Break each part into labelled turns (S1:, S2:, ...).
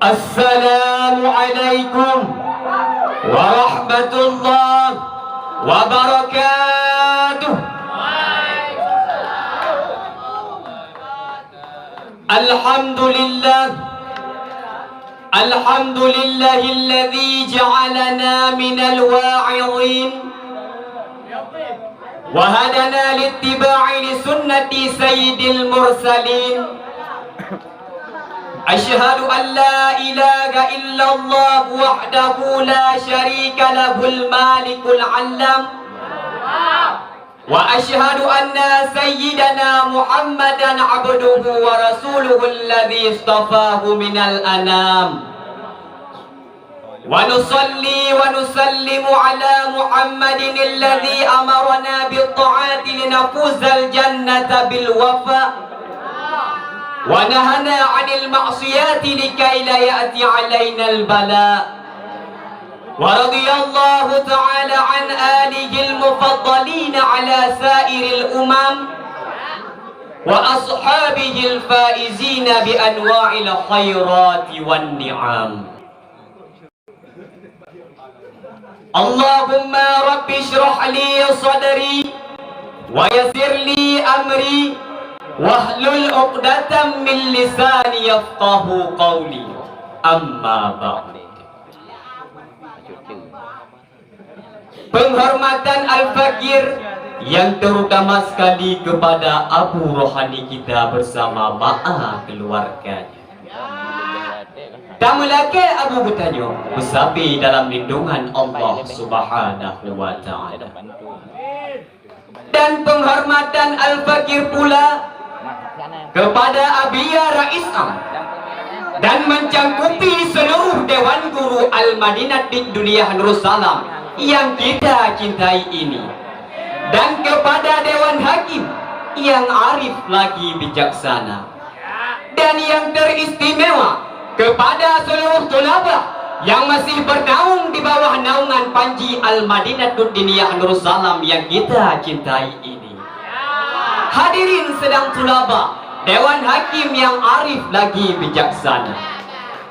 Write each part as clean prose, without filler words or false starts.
S1: Assalamualaikum warahmatullahi wabarakatuh. Alhamdulillah, alhamdulillahilladzi ja'alana minal wa'idhin wa hadana littiba'i li sunnati sayyidil mursalin. Asyhadu an la ilaha illallah wahdahu la syarika lahul malikul alam, wa asyhadu anna sayyidana Muhammadan abduhu wa rasuluhu alladzi istafahu minal anam. Wa nusalli wa nusallimu ala Muhammadin alladzi amarna bit-ta'ati linafuzal jannata bil wafa wa nahana 'anil ma'siyati likai la ya'ti 'alaina al-bala. Wa radiyallahu ta'ala an alihi al-mufaddalin 'ala sa'iril umam wa ashabihi al-faizin bi anwa'il khairati wan ni'am. Allahumma rabbi shrah li sadri wa yassir li amri wahlul 'uqdatam min lisani yafqahu qawli. Amma ba'd. Penghormatan Al-Fakir yang terutama sekali kepada Abu Rohani kita bersama ma'a keluarganya. Tamu laki Abu Butanyo bersapi dalam lindungan Allah Subhanahu wa ta'ala. Dan penghormatan Al-Fakir pula kepada Abiyah Rais Am dan mencangkupi seluruh Dewan Guru Al-Madinah di dunia Nursalam yang kita cintai ini, dan kepada Dewan Hakim yang arif lagi bijaksana, dan yang teristimewa kepada seluruh tulabah yang masih bernaung di bawah naungan Panji Al-Madinah Dunia Nursalam yang kita cintai ini. Hadirin sedang tulabah, Dewan Hakim yang arif lagi bijaksana.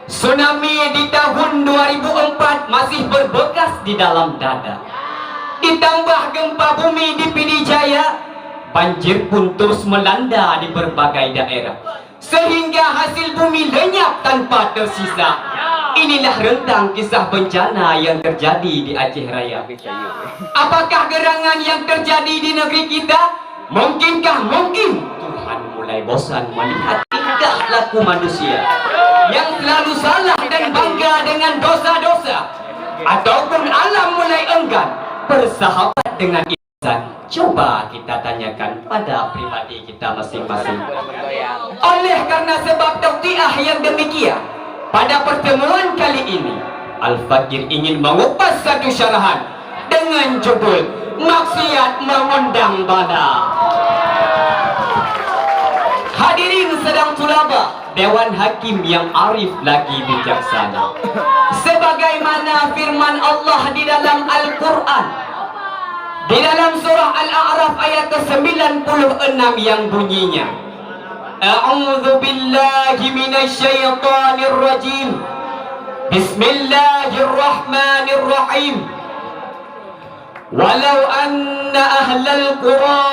S1: Tsunami di tahun 2004 masih berbekas di dalam dada. Ditambah gempa bumi di Pidijaya, banjir pun terus melanda di berbagai daerah, sehingga hasil bumi lenyap tanpa tersisa. Inilah rentang kisah bencana yang terjadi di Aceh Raya. Apakah gerangan yang terjadi di negeri kita? Mungkinkah mungkin Tuhan mulai bosan melihat tingkah laku manusia yang selalu salah dan bangga dengan dosa-dosa, ataupun alam mulai enggan bersahabat dengan insan? Coba kita tanyakan pada pribadi kita masing-masing. Oleh karena sebab tauqiah yang demikian, pada pertemuan kali ini Al-Fakir ingin mengupas satu syarahan dengan judul Maksiat Mengundang Bala. Hadirin sedang tulabah, Dewan Hakim yang arif lagi bijaksana. Sebagaimana firman Allah di dalam Al-Quran, di dalam surah Al-A'raf ayat ke-96 yang bunyinya, A'udzu billahi minasyaitonir rajim. Bismillahirrahmanirrahim. Walau anna ahlal qura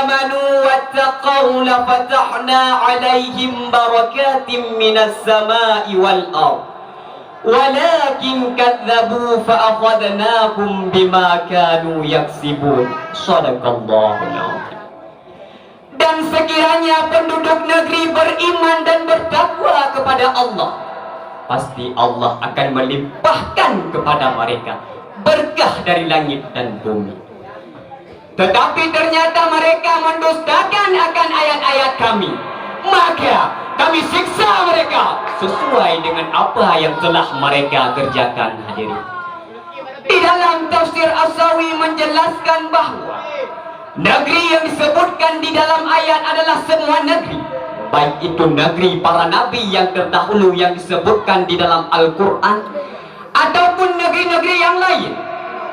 S1: amanu wattaqaw lafatahna 'alaihim barakatim minas sama'i wal ardh walakin kadzabu fa'akhadnahum bima kanu yaksibun. Shadaqallahul azim. Dan sekiranya penduduk negeri beriman dan bertakwa kepada Allah, pasti Allah akan melimpahkan kepada mereka berkah dari langit dan bumi. Tetapi ternyata mereka mendustakan akan ayat-ayat kami, maka kami siksa mereka sesuai dengan apa yang telah mereka kerjakan. Hadirin, di dalam tafsir As-Sawi menjelaskan bahwa negeri yang disebutkan di dalam ayat adalah semua negeri, baik itu negeri para nabi yang terdahulu yang disebutkan di dalam Al-Quran, ataupun negeri-negeri yang lain,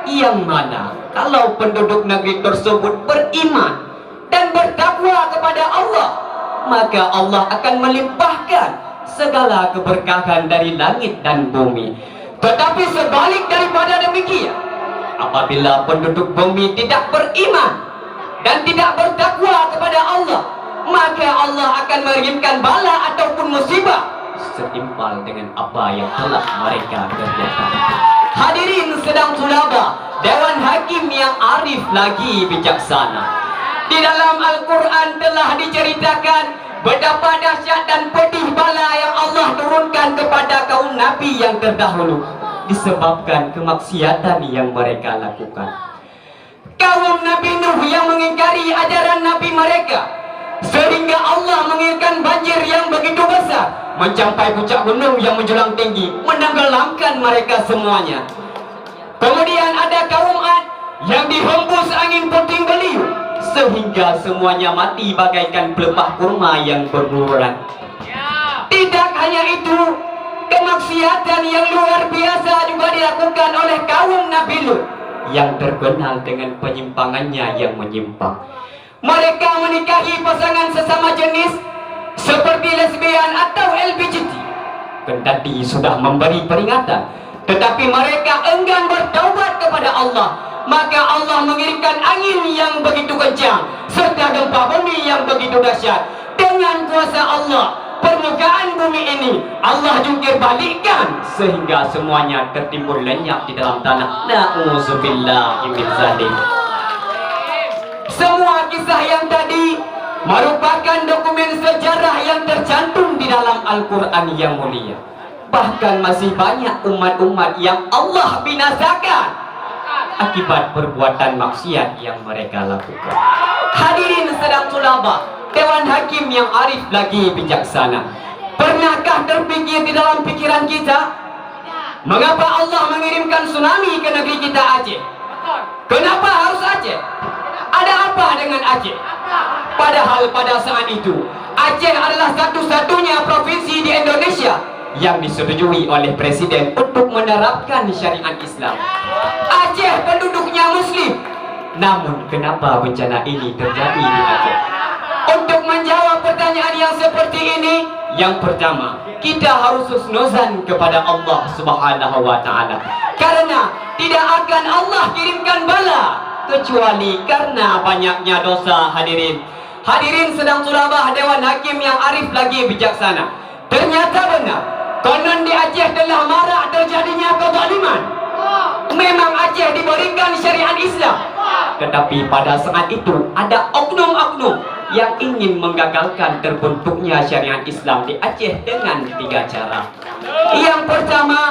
S1: yang mana kalau penduduk negeri tersebut beriman dan bertakwa kepada Allah, maka Allah akan melimpahkan segala keberkahan dari langit dan bumi. Tetapi sebalik daripada demikian, apabila penduduk bumi tidak beriman dan tidak bertakwa kepada Allah, maka Allah akan mengirimkan bala ataupun musibah setimpal dengan apa yang telah mereka kerjakan. Hadirin sedang tulaba, Dewan Hakim yang arif lagi bijaksana. Di dalam Al-Quran telah diceritakan betapa dahsyat dan pedih bala yang Allah turunkan kepada kaum Nabi yang terdahulu disebabkan kemaksiatan yang mereka lakukan. Kaum Nabi Nuh yang mengingkari ajaran Nabi mereka, sehingga Allah mengirimkan banjir yang begitu besar mencapai puncak gunung yang menjulang tinggi, menenggelamkan mereka semuanya. Kemudian ada kaum Ad yang dihembus angin puting beliung sehingga semuanya mati bagaikan pelepah kurma yang berguguran. Tidak hanya itu, kemaksiatan yang luar biasa juga dilakukan oleh kaum Nabi Lut yang terkenal dengan penyimpangannya yang menyimpang. Mereka menikahi pasangan sesama jenis seperti lesbian atau LGBT. Kendati sudah memberi peringatan, tetapi mereka enggan bertaubat kepada Allah. Maka Allah mengirimkan angin yang begitu kencang serta gempa bumi yang begitu dahsyat. Dengan kuasa Allah, permukaan bumi ini Allah jungkir balikkan sehingga semuanya tertimbun lenyap di dalam tanah. Na'udzubillahi min dzalik. Semua kisah yang tadi merupakan dokumen sejarah yang tercantum di dalam Al-Quran yang mulia. Bahkan masih banyak umat-umat yang Allah binasakan akibat perbuatan maksiat yang mereka lakukan. Hadirin sedang tulaba, Dewan Hakim yang arif lagi bijaksana. Pernahkah terpikir di dalam pikiran kita, mengapa Allah mengirimkan tsunami ke negeri kita Aceh? Kenapa harus Aceh? Ada apa dengan Aceh? Padahal pada saat itu Aceh adalah satu-satunya provinsi di Indonesia yang disetujui oleh Presiden untuk menerapkan syariat Islam. Aceh penduduknya Muslim. Namun kenapa bencana ini terjadi di Aceh? Untuk menjawab pertanyaan yang seperti ini, yang pertama, kita harus husnuzan kepada Allah Subhanahu wa Ta'ala, karena tidak akan Allah kirimkan bala kecuali karena banyaknya dosa. Hadirin sedang tulabah Dewan Hakim yang arif lagi bijaksana. Ternyata benar, konon di Aceh telah marak terjadinya kezaliman. Memang Aceh diberikan syariat Islam, tetapi pada saat itu ada oknum-oknum yang ingin menggagalkan terbentuknya syariat Islam di Aceh dengan 3 cara. Yang pertama,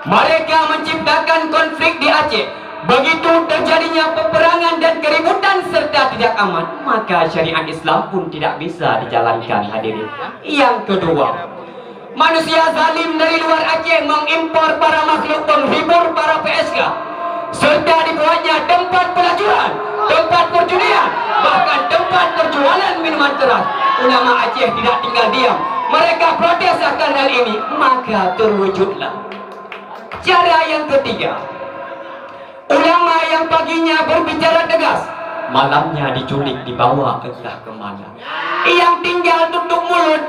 S1: mereka menciptakan konflik di Aceh. Begitu terjadinya peperangan dan keributan serta tidak aman, maka syariat Islam pun tidak bisa dijalankan. Hadirin. Yang kedua, manusia zalim dari luar Aceh mengimpor para makhluk penghibur para PSK, serta dibuatnya tempat pelacuran, tempat perjudian, bahkan tempat perjualan minuman keras. Ulama Aceh tidak tinggal diam, mereka protes akan hal ini, maka terwujudlah cara yang ketiga. Ulama yang paginya berbicara tegas, malamnya diculik dibawa entah kemana. Yang tinggal tutup mulut,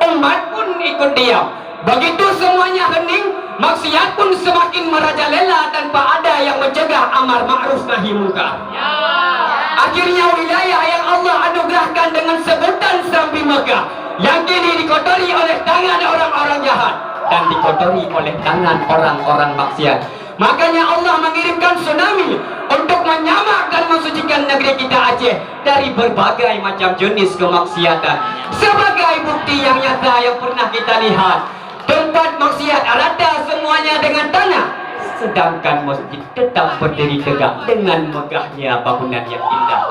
S1: umat pun ikut diam. Begitu semuanya hening, maksiat pun semakin merajalela tanpa ada yang mencegah amar ma'ruf nahi munkar. Akhirnya wilayah yang Allah anugerahkan dengan sebutan Sambi Mekah yang kini dikotori oleh tangan orang-orang jahat dan dikotori oleh tangan orang-orang maksiat. Makanya Allah mengirimkan tsunami untuk menyamak dan mensucikan negeri kita Aceh dari berbagai macam jenis kemaksiatan. Sebagai bukti yang nyata yang pernah kita lihat, tempat maksiat rata semuanya dengan tanah, sedangkan masjid tetap berdiri tegak dengan megahnya bangunan yang indah.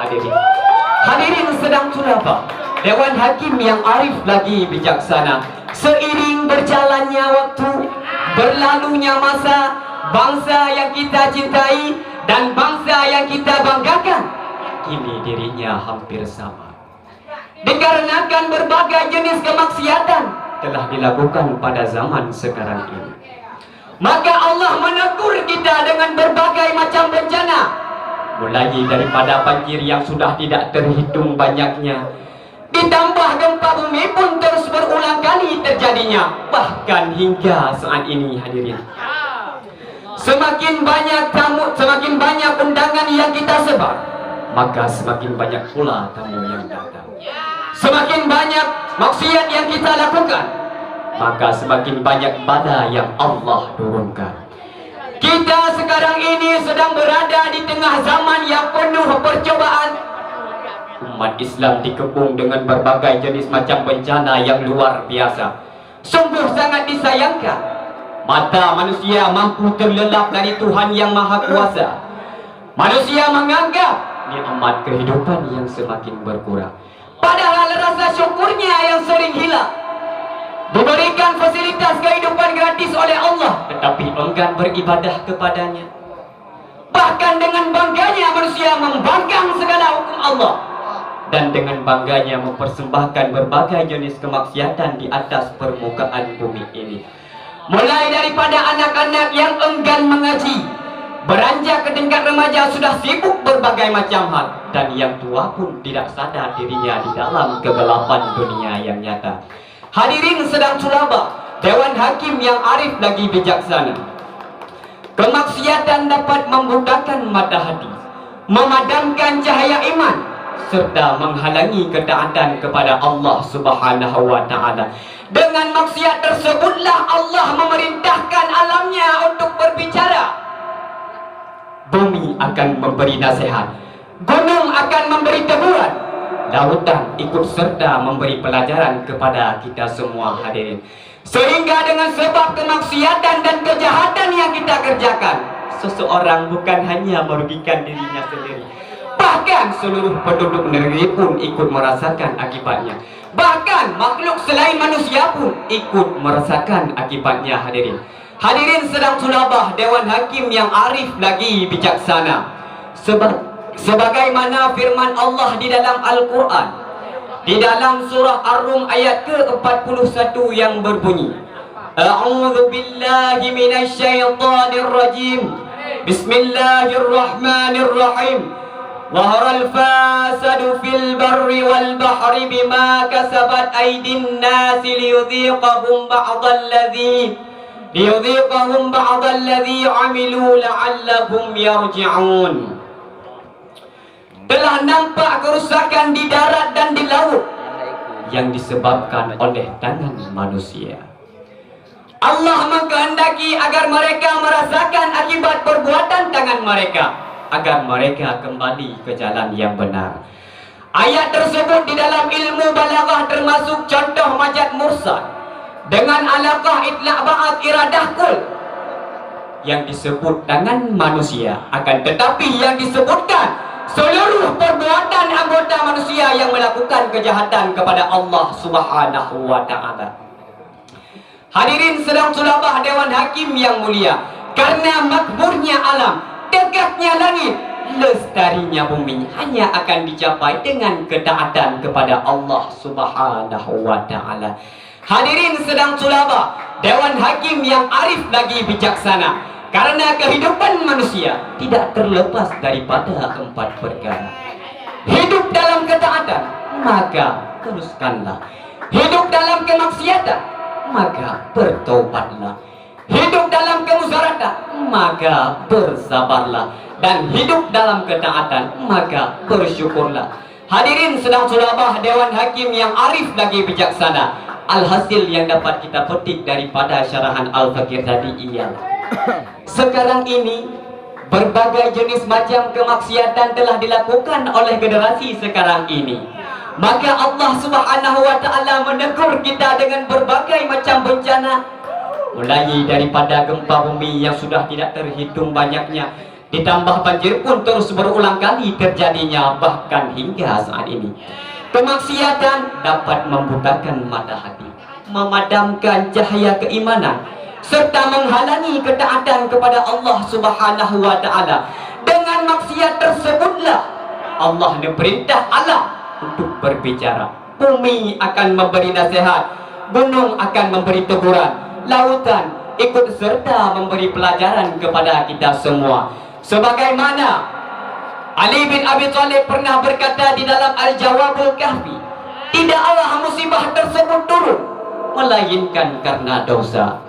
S1: Hadirin sedang tulaba, Dewan Hakim yang arif lagi bijaksana. Seiring berjalannya waktu, berlalunya masa, bangsa yang kita cintai dan bangsa yang kita banggakan kini dirinya hampir sama. Dikarenakan berbagai jenis kemaksiatan telah dilakukan pada zaman sekarang ini, maka Allah menegur kita dengan berbagai macam bencana, mulai daripada banjir yang sudah tidak terhitung banyaknya, Ditambah gempa bumi pun terus berulang kali terjadinya, bahkan hingga saat ini hadirin. Semakin banyak tamu, semakin banyak undangan yang kita sebar, maka semakin banyak pula tamu yang datang. Semakin banyak maksiat yang kita lakukan, maka semakin banyak bala yang Allah turunkan. Kita sekarang ini sedang berada di tengah zaman yang penuh percobaan. Umat Islam dikepung dengan berbagai jenis macam bencana yang luar biasa. Sungguh sangat disayangkan, mata manusia mampu terlelap dari Tuhan yang Maha Kuasa. Manusia menganggap nikmat kehidupan yang semakin berkurang, padahal rasa syukurnya yang sering hilang. Diberikan fasilitas kehidupan gratis oleh Allah, tetapi enggan beribadah kepadanya. Bahkan dengan bangganya manusia membangkang segala hukum Allah, dan dengan bangganya mempersembahkan berbagai jenis kemaksiatan di atas permukaan bumi ini. Mulai daripada anak-anak yang enggan mengaji, beranjak ke tingkat remaja sudah sibuk berbagai macam hal, dan yang tua pun tidak sadar dirinya di dalam kegelapan dunia yang nyata. Hadirin sedang sulaba, Dewan Hakim yang arif lagi bijaksana. Kemaksiatan dapat membutakan mata hati, memadamkan cahaya iman, serta menghalangi ketaatan kepada Allah Subhanahu wa Ta'ala. Dengan maksiat tersebutlah Allah memerintahkan alamnya untuk berbicara. Bumi akan memberi nasihat, gunung akan memberi teguran, lautan ikut serta memberi pelajaran kepada kita semua hadirin. Sehingga dengan sebab kemaksiatan dan kejahatan yang kita kerjakan, seseorang bukan hanya merugikan dirinya sendiri, bahkan seluruh penduduk negeri pun ikut merasakan akibatnya. Bahkan makhluk selain manusia pun ikut merasakan akibatnya hadirin. Hadirin sedang sulabah, Dewan Hakim yang arif lagi bijaksana. Sebagaimana firman Allah di dalam Al-Quran, di dalam surah Ar-Rum ayat ke-41 yang berbunyi, A'udzu billahi minasyaitonir rajim. Bismillahirrahmanirrahim. Zaharal fasadu fil barri wal bahri bima kasabat aydin nasi liyudhiqahum ba'dalladhi amilu la'allahum yarji'un. Telah nampak kerusakan di darat dan di laut yang disebabkan oleh tangan manusia. Allah mengkehendaki agar mereka merasakan akibat perbuatan tangan mereka, agar mereka kembali ke jalan yang benar. Ayat tersebut di dalam ilmu balaghah termasuk contoh majaz mursal dengan alaqah itlaq ba'at iradah kul, yang disebut tangan manusia, akan tetapi yang disebutkan seluruh perbuatan anggota manusia yang melakukan kejahatan kepada Allah Subhanahu wa Ta'ala. Hadirin sedang sulabah Dewan Hakim yang mulia, karena makmurnya alam, tegaknya langit, lestarinya bumi hanya akan dicapai dengan ketaatan kepada Allah Subhanahu wa Ta'ala. Hadirin sedang sulabah, Dewan Hakim yang arif lagi bijaksana, karena kehidupan manusia tidak terlepas daripada 4 perkara. Hidup dalam ketaatan, maka teruskanlah. Hidup dalam kemaksiatan, maka bertobatlah. Hidup dalam kemudaratan, maka bersabarlah. Dan hidup dalam ketaatan, maka bersyukurlah. Hadirin sedang sulabah, Dewan Hakim yang arif lagi bijaksana. Alhasil yang dapat kita petik daripada syarahan Al-Fakir tadi ialah, sekarang ini berbagai jenis macam kemaksiatan telah dilakukan oleh generasi sekarang ini. Maka Allah Subhanahu wa Ta'ala menegur kita dengan berbagai macam bencana, mulai daripada gempa bumi yang sudah tidak terhitung banyaknya, ditambah banjir pun terus berulang kali terjadinya, bahkan hingga saat ini. Kemaksiatan dapat membutakan mata hati, memadamkan cahaya keimanan, serta menghalangi ketaatan kepada Allah Subhanahu wa Ta'ala. Dengan maksiat tersebutlah Allah diperintah alam untuk berbicara. Bumi akan memberi nasihat, gunung akan memberi teguran, lautan ikut serta memberi pelajaran kepada kita semua. Sebagaimana Ali bin Abi Thalib pernah berkata di dalam Al-Jawabul Kahfi, tidaklah musibah tersebut turun melainkan karena dosa.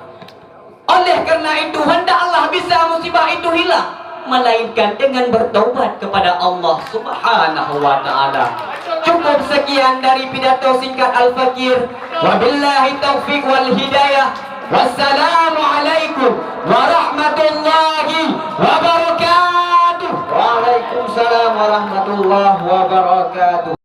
S1: Oleh karena itu hendaklah bisa musibah itu hilang melainkan dengan bertaubat kepada Allah Subhanahu wa taala. Cukup sekian dari pidato singkat Al-Fakir. Wabillahi taufiq wal hidayah. Wassalamualaikum warahmatullahi wabarakatuh. Waalaikumsalam warahmatullahi wabarakatuh.